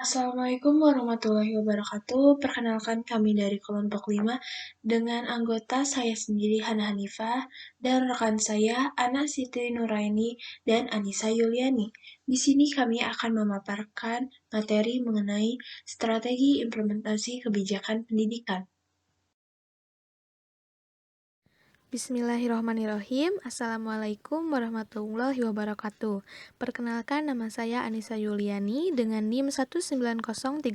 Assalamualaikum warahmatullahi wabarakatuh. Perkenalkan kami dari kelompok 5 dengan anggota saya sendiri Hana Hanifah dan rekan saya Ana Siti Nuraini dan Anissa Yuliani. Di sini kami akan memaparkan materi mengenai strategi implementasi kebijakan pendidikan. Bismillahirrahmanirrahim. Assalamualaikum warahmatullahi wabarakatuh. Perkenalkan, nama saya Anissa Yuliani dengan NIM 1903007,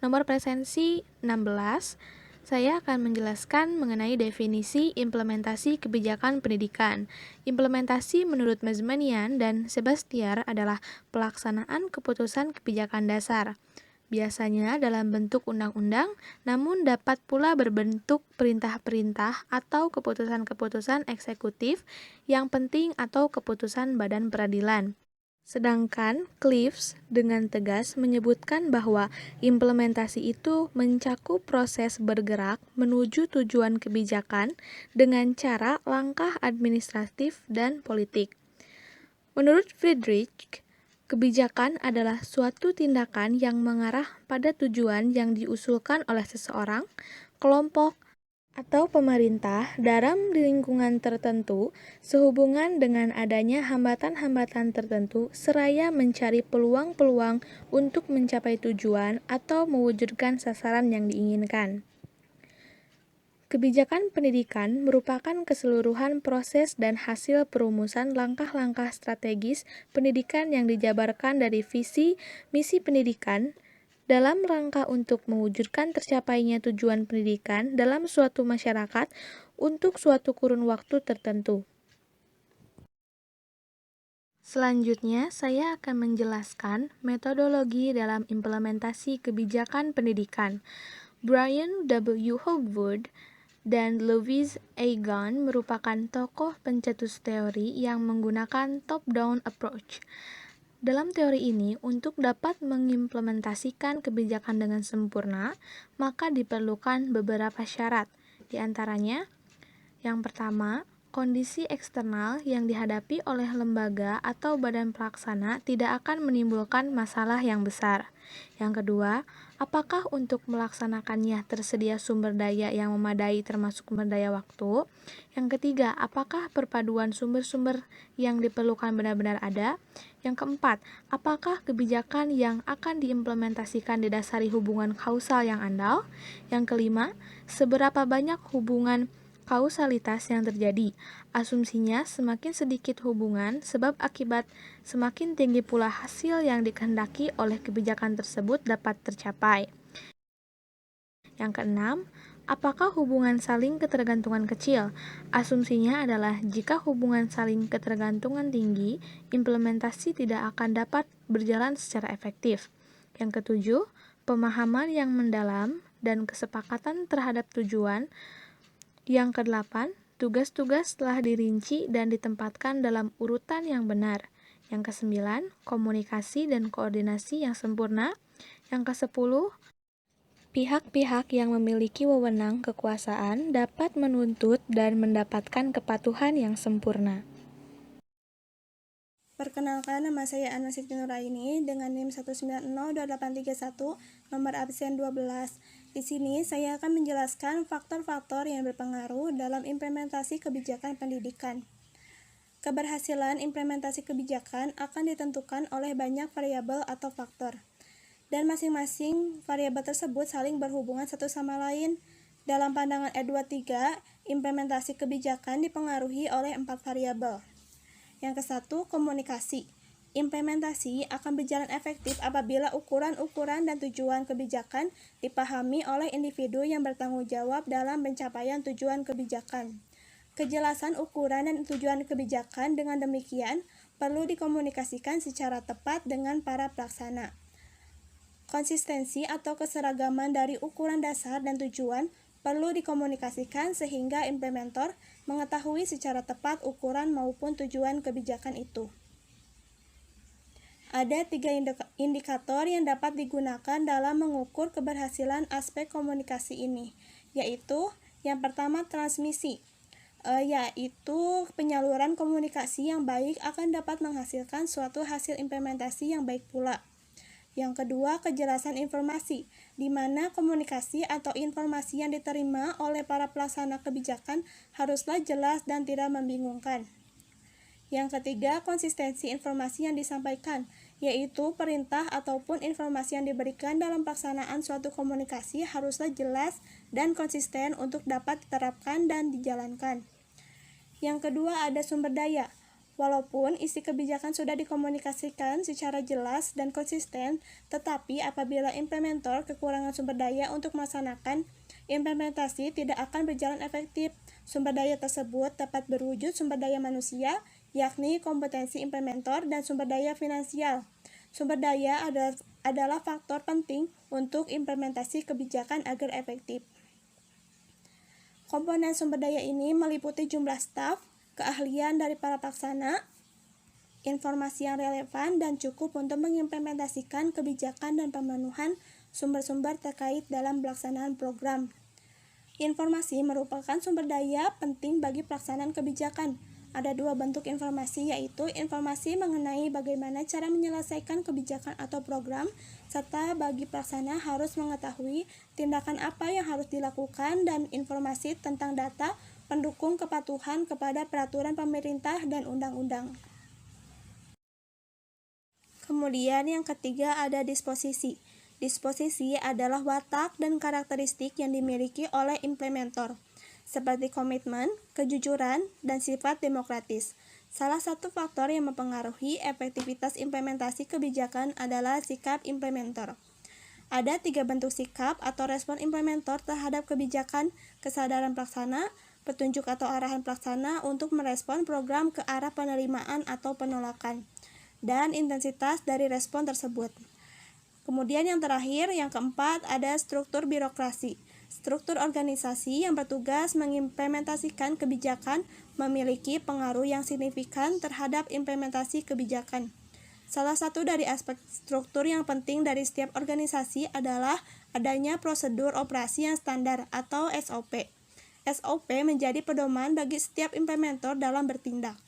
nomor presensi 16. Saya akan menjelaskan mengenai definisi implementasi kebijakan pendidikan. Implementasi menurut Mazmanian dan Sebastian adalah pelaksanaan keputusan kebijakan dasar, biasanya dalam bentuk undang-undang, namun dapat pula berbentuk perintah-perintah atau keputusan-keputusan eksekutif yang penting atau keputusan badan peradilan. Sedangkan Cliffs dengan tegas menyebutkan bahwa implementasi itu mencakup proses bergerak menuju tujuan kebijakan dengan cara langkah administratif dan politik. Menurut Friedrich, kebijakan adalah suatu tindakan yang mengarah pada tujuan yang diusulkan oleh seseorang, kelompok, atau pemerintah dalam lingkungan tertentu sehubungan dengan adanya hambatan-hambatan tertentu seraya mencari peluang-peluang untuk mencapai tujuan atau mewujudkan sasaran yang diinginkan. Kebijakan pendidikan merupakan keseluruhan proses dan hasil perumusan langkah-langkah strategis pendidikan yang dijabarkan dari visi misi pendidikan dalam rangka untuk mewujudkan tercapainya tujuan pendidikan dalam suatu masyarakat untuk suatu kurun waktu tertentu. Selanjutnya, saya akan menjelaskan metodologi dalam implementasi kebijakan pendidikan. Brian W. Hogwood dan Louise A. Gunn merupakan tokoh pencetus teori yang menggunakan top-down approach. Dalam teori ini, untuk dapat mengimplementasikan kebijakan dengan sempurna, maka diperlukan beberapa syarat. Di antaranya, yang pertama, kondisi eksternal yang dihadapi oleh lembaga atau badan pelaksana tidak akan menimbulkan masalah yang besar. Yang kedua, apakah untuk melaksanakannya tersedia sumber daya yang memadai termasuk sumber daya waktu? Yang ketiga, apakah perpaduan sumber-sumber yang diperlukan benar-benar ada? Yang keempat, apakah kebijakan yang akan diimplementasikan didasari hubungan kausal yang andal? Yang kelima, seberapa banyak hubungan kausalitas yang terjadi. Asumsinya semakin sedikit hubungan sebab akibat semakin tinggi pula hasil yang dikehendaki oleh kebijakan tersebut dapat tercapai. Yang keenam, apakah hubungan saling ketergantungan kecil? Asumsinya adalah jika hubungan saling ketergantungan tinggi, implementasi tidak akan dapat berjalan secara efektif. Yang ketujuh, pemahaman yang mendalam dan kesepakatan terhadap tujuan. Yang kedelapan, tugas-tugas telah dirinci dan ditempatkan dalam urutan yang benar. Yang kesembilan, komunikasi dan koordinasi yang sempurna. Yang kesepuluh, pihak-pihak yang memiliki wewenang kekuasaan dapat menuntut dan mendapatkan kepatuhan yang sempurna. Perkenalkan, nama saya Ana Siti Nuraini dengan NIM 1902831, nomor absen 12. Di sini saya akan menjelaskan faktor-faktor yang berpengaruh dalam implementasi kebijakan pendidikan. Keberhasilan implementasi kebijakan akan ditentukan oleh banyak variabel atau faktor, dan masing-masing variabel tersebut saling berhubungan satu sama lain. Dalam pandangan E23, implementasi kebijakan dipengaruhi oleh 4 variabel. Yang ke-1, komunikasi. Implementasi akan berjalan efektif apabila ukuran-ukuran dan tujuan kebijakan dipahami oleh individu yang bertanggung jawab dalam pencapaian tujuan kebijakan. Kejelasan ukuran dan tujuan kebijakan dengan demikian perlu dikomunikasikan secara tepat dengan para pelaksana. Konsistensi atau keseragaman dari ukuran dasar dan tujuan perlu dikomunikasikan sehingga implementator mengetahui secara tepat ukuran maupun tujuan kebijakan itu. Ada 3 indikator yang dapat digunakan dalam mengukur keberhasilan aspek komunikasi ini, yaitu yang pertama transmisi, yaitu penyaluran komunikasi yang baik akan dapat menghasilkan suatu hasil implementasi yang baik pula. Yang kedua, kejelasan informasi, di mana komunikasi atau informasi yang diterima oleh para pelaksana kebijakan haruslah jelas dan tidak membingungkan. Yang ketiga, konsistensi informasi yang disampaikan, yaitu perintah ataupun informasi yang diberikan dalam pelaksanaan suatu komunikasi haruslah jelas dan konsisten untuk dapat diterapkan dan dijalankan. Yang kedua, ada sumber daya. Walaupun isi kebijakan sudah dikomunikasikan secara jelas dan konsisten, tetapi apabila implementer kekurangan sumber daya untuk melaksanakan implementasi tidak akan berjalan efektif. Sumber daya tersebut dapat berwujud sumber daya manusia, yakni kompetensi implementer dan sumber daya finansial. Sumber daya adalah faktor penting untuk implementasi kebijakan agar efektif. Komponen sumber daya ini meliputi jumlah staf, keahlian dari para pelaksana, informasi yang relevan dan cukup untuk mengimplementasikan kebijakan dan pemenuhan sumber-sumber terkait dalam pelaksanaan program. Informasi merupakan sumber daya penting bagi pelaksanaan kebijakan. Ada dua bentuk informasi, yaitu informasi mengenai bagaimana cara menyelesaikan kebijakan atau program, serta bagi pelaksana harus mengetahui tindakan apa yang harus dilakukan, dan informasi tentang data pendukung kepatuhan kepada peraturan pemerintah dan undang-undang. Kemudian yang ketiga ada disposisi. Disposisi adalah watak dan karakteristik yang dimiliki oleh implementer, seperti komitmen, kejujuran, dan sifat demokratis. Salah satu faktor yang mempengaruhi efektivitas implementasi kebijakan adalah sikap implementer. Ada 3 bentuk sikap atau respon implementer terhadap kebijakan: kesadaran pelaksana, petunjuk atau arahan pelaksana untuk merespon program ke arah penerimaan atau penolakan, dan intensitas dari respon tersebut. Kemudian yang terakhir, yang keempat, ada struktur birokrasi. Struktur organisasi yang bertugas mengimplementasikan kebijakan memiliki pengaruh yang signifikan terhadap implementasi kebijakan. Salah satu dari aspek struktur yang penting dari setiap organisasi adalah adanya prosedur operasi yang standar atau SOP. SOP menjadi pedoman bagi setiap implementer dalam bertindak.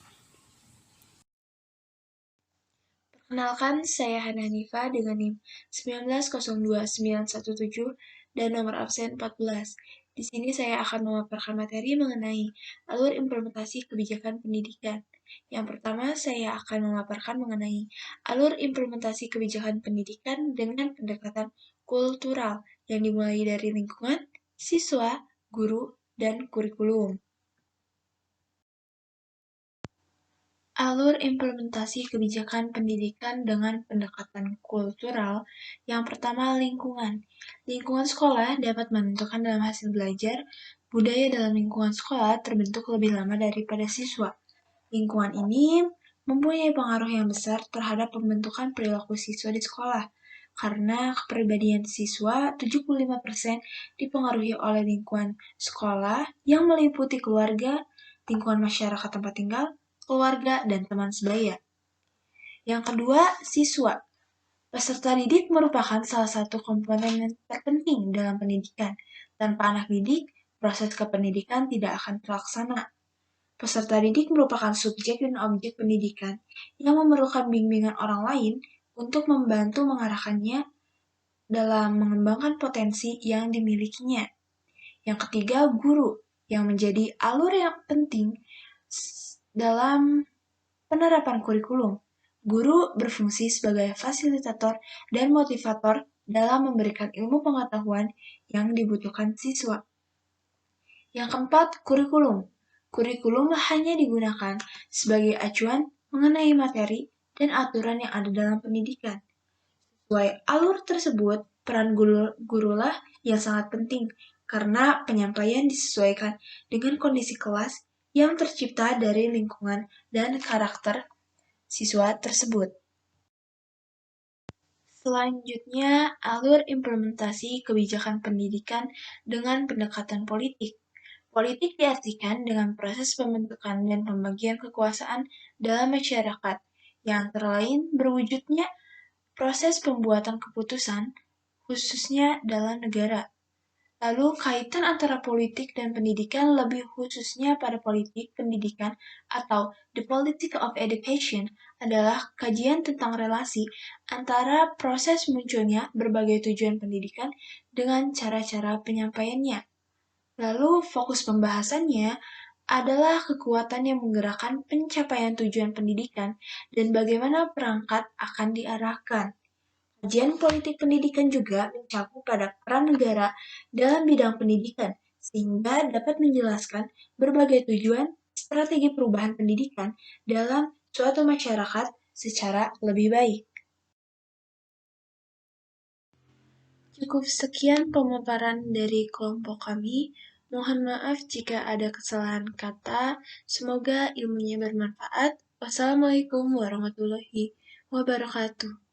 Perkenalkan, saya Hana Hanifa dengan NIM 1902917 dan nomor absen 14. Di sini saya akan memaparkan materi mengenai alur implementasi kebijakan pendidikan. Yang pertama, saya akan memaparkan mengenai alur implementasi kebijakan pendidikan dengan pendekatan kultural yang dimulai dari lingkungan, siswa, guru, dan kurikulum. Alur implementasi kebijakan pendidikan dengan pendekatan kultural. Yang pertama, lingkungan. Lingkungan sekolah dapat menentukan dalam hasil belajar. Budaya dalam lingkungan sekolah terbentuk lebih lama daripada siswa. Lingkungan ini mempunyai pengaruh yang besar terhadap pembentukan perilaku siswa di sekolah. Karena kepribadian siswa 75% dipengaruhi oleh lingkungan sekolah yang meliputi keluarga, lingkungan masyarakat tempat tinggal, keluarga, dan teman sebaya. Yang kedua, siswa. Peserta didik merupakan salah satu komponen yang terpenting dalam pendidikan. Tanpa anak didik, proses kependidikan tidak akan terlaksana. Peserta didik merupakan subjek dan objek pendidikan yang memerlukan bimbingan orang lain untuk membantu mengarahkannya dalam mengembangkan potensi yang dimilikinya. Yang ketiga, guru, yang menjadi alur yang penting dalam penerapan kurikulum. Guru berfungsi sebagai fasilitator dan motivator dalam memberikan ilmu pengetahuan yang dibutuhkan siswa. Yang keempat, kurikulum. Kurikulum hanya digunakan sebagai acuan mengenai materi dan aturan yang ada dalam pendidikan. Sesuai alur tersebut, peran gurulah yang sangat penting karena penyampaian disesuaikan dengan kondisi kelas yang tercipta dari lingkungan dan karakter siswa tersebut. Selanjutnya, alur implementasi kebijakan pendidikan dengan pendekatan politik. Politik diartikan dengan proses pembentukan dan pembagian kekuasaan dalam masyarakat, yang antara lain berwujudnya proses pembuatan keputusan, khususnya dalam negara. Lalu kaitan antara politik dan pendidikan lebih khususnya pada politik pendidikan atau the politics of education adalah kajian tentang relasi antara proses munculnya berbagai tujuan pendidikan dengan cara-cara penyampaiannya. Lalu fokus pembahasannya adalah kekuatan yang menggerakkan pencapaian tujuan pendidikan dan bagaimana perangkat akan diarahkan. Kajian politik pendidikan juga mencakup pada peran negara dalam bidang pendidikan, sehingga dapat menjelaskan berbagai tujuan strategi perubahan pendidikan dalam suatu masyarakat secara lebih baik. Cukup sekian pemaparan dari kelompok kami. Mohon maaf jika ada kesalahan kata. Semoga ilmunya bermanfaat. Wassalamualaikum warahmatullahi wabarakatuh.